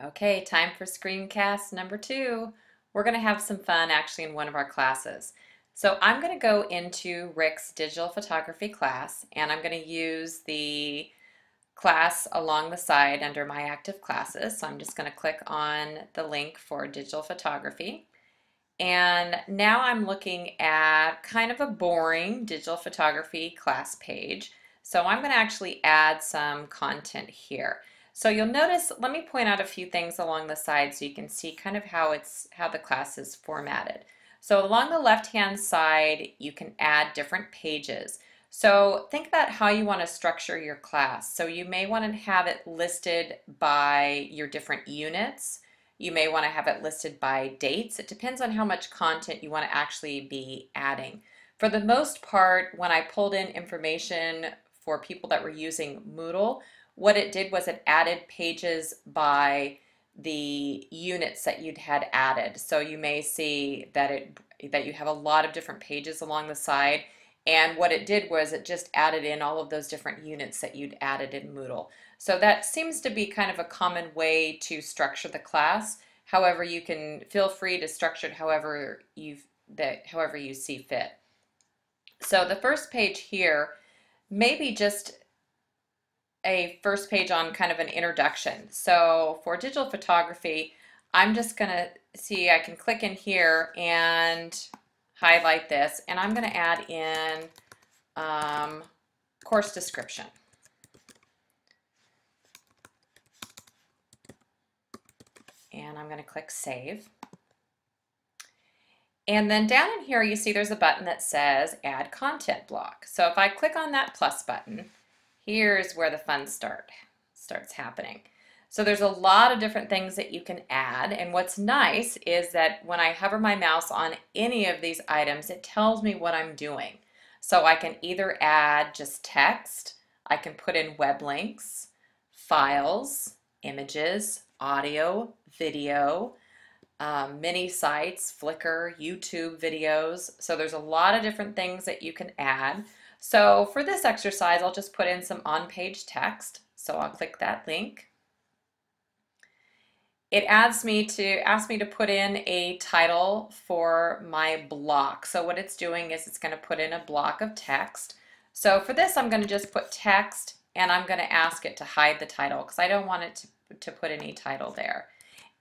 Okay, time for screencast number 2. We're going to have some fun actually in one of our classes. So I'm going to go into Rick's digital photography class and I'm going to use the class along the side under my active classes. So I'm just going to click on the link for digital photography. And now I'm looking at kind of a boring digital photography class page. So I'm going to actually add some content here. So you'll notice, let me point out a few things along the side so you can see kind of how the class is formatted. So along the left-hand side, you can add different pages. So think about how you want to structure your class. So you may want to have it listed by your different units. You may want to have it listed by dates. It depends on how much content you want to actually be adding. For the most part, when I pulled in information for people that were using Moodle, what it did was it added pages by the units that you'd had added. So you may see that you have a lot of different pages along the side, and what it did was it just added in all of those different units that you'd added in Moodle. So that seems to be kind of a common way to structure the class. However, you can feel free to structure it however you see fit. So the first page here may be just a first page on kind of an introduction. So for digital photography, I'm just going to see, I can click in here and highlight this, and I'm going to add in course description. And I'm going to click Save. And then down in here, you see there's a button that says Add Content Block. So if I click on that plus button, here's where the fun starts happening. So there's a lot of different things that you can add, and what's nice is that when I hover my mouse on any of these items, it tells me what I'm doing. So I can either add just text, I can put in web links, files, images, audio, video, mini sites, Flickr, YouTube videos. So there's a lot of different things that you can add. So for this exercise, I'll just put in some on-page text. So I'll click that link. It asks me to put in a title for my block. So what it's doing is it's going to put in a block of text. So for this, I'm going to just put text, and I'm going to ask it to hide the title because I don't want it to put any title there.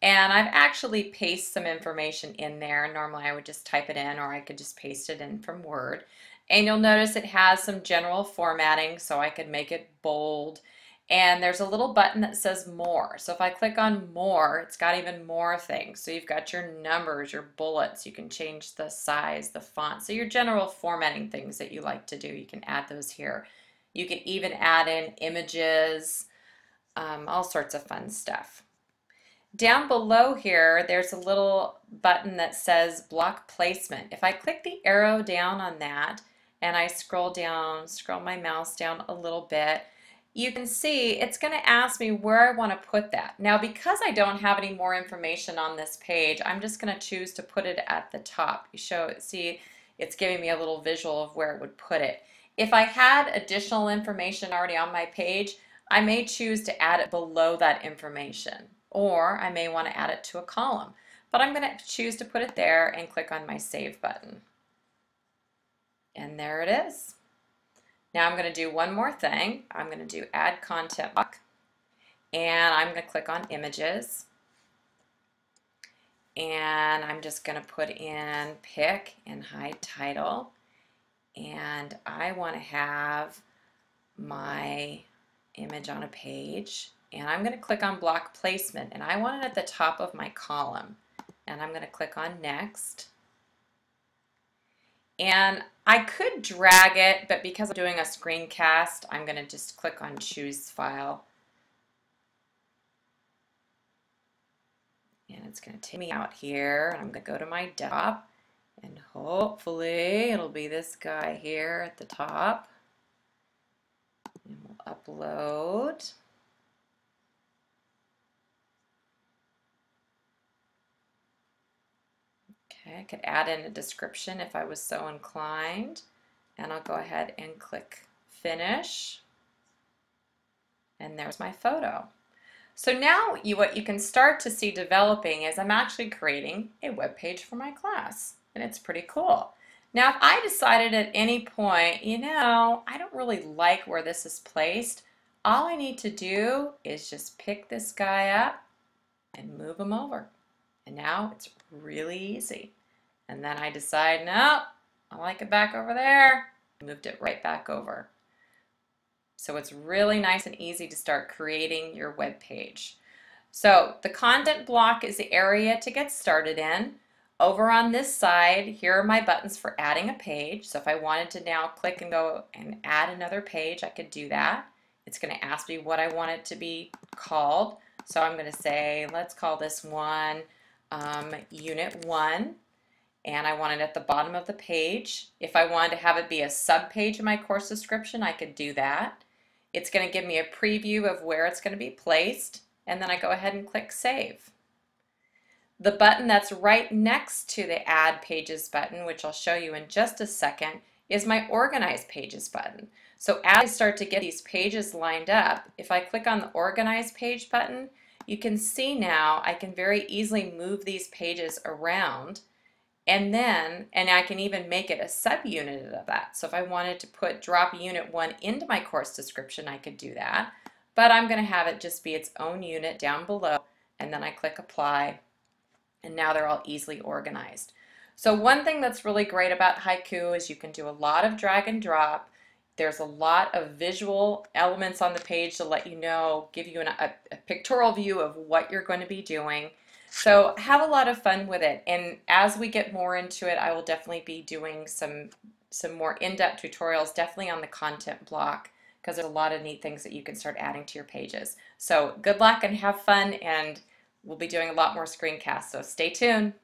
And I've actually pasted some information in there. Normally I would just type it in, or I could just paste it in from Word. And you'll notice it has some general formatting, so I could make it bold. And there's a little button that says More. So if I click on More, it's got even more things. So you've got your numbers, your bullets, you can change the size, the font. So your general formatting things that you like to do, you can add those here. You can even add in images, all sorts of fun stuff. Down below here, there's a little button that says block placement. If I click the arrow down on that and I scroll my mouse down a little bit, you can see it's going to ask me where I want to put that. Now, because I don't have any more information on this page, I'm just going to choose to put it at the top. See, it's giving me a little visual of where it would put it. If I had additional information already on my page, I may choose to add it below that information, or I may want to add it to a column. But I'm going to choose to put it there and click on my Save button. And there it is. Now I'm going to do one more thing. I'm going to do Add Content Block, and I'm going to click on Images, and I'm just going to put in Pick and Hide Title, and I want to have my image on a page, and I'm going to click on Block Placement, and I want it at the top of my column, and I'm going to click on Next. And I could drag it, but because I'm doing a screencast, I'm going to just click on Choose File. And it's going to take me out here, and I'm going to go to my desktop, and hopefully it'll be this guy here at the top. And we'll upload. Okay, I could add in a description if I was so inclined, and I'll go ahead and click Finish, and there's my photo. So now what you can start to see developing is I'm actually creating a web page for my class, and it's pretty cool. Now, if I decided at any point, I don't really like where this is placed, all I need to do is just pick this guy up and move him over. And now it's really easy. And then I decide, no, I like it back over there. Moved it right back over. So it's really nice and easy to start creating your web page. So the content block is the area to get started in. Over on this side, here are my buttons for adding a page. So if I wanted to now click and go and add another page, I could do that. It's going to ask me what I want it to be called. So I'm going to say, let's call this one Unit 1. And I want it at the bottom of the page. If I wanted to have it be a sub-page in my course description, I could do that. It's going to give me a preview of where it's going to be placed, and then I go ahead and click Save. The button that's right next to the Add Pages button, which I'll show you in just a second, is my Organize Pages button. So as I start to get these pages lined up, if I click on the Organize Page button, you can see now I can very easily move these pages around. And I can even make it a subunit of that. So if I wanted to drop Unit 1 into my course description, I could do that. But I'm going to have it just be its own unit down below, and then I click Apply, and now they're all easily organized. So one thing that's really great about Haiku is you can do a lot of drag and drop. There's a lot of visual elements on the page to let you know, give you a pictorial view of what you're going to be doing. So have a lot of fun with it, and as we get more into it, I will definitely be doing some more in-depth tutorials, definitely on the content block, because there's a lot of neat things that you can start adding to your pages. So good luck and have fun, and we'll be doing a lot more screencasts, so stay tuned.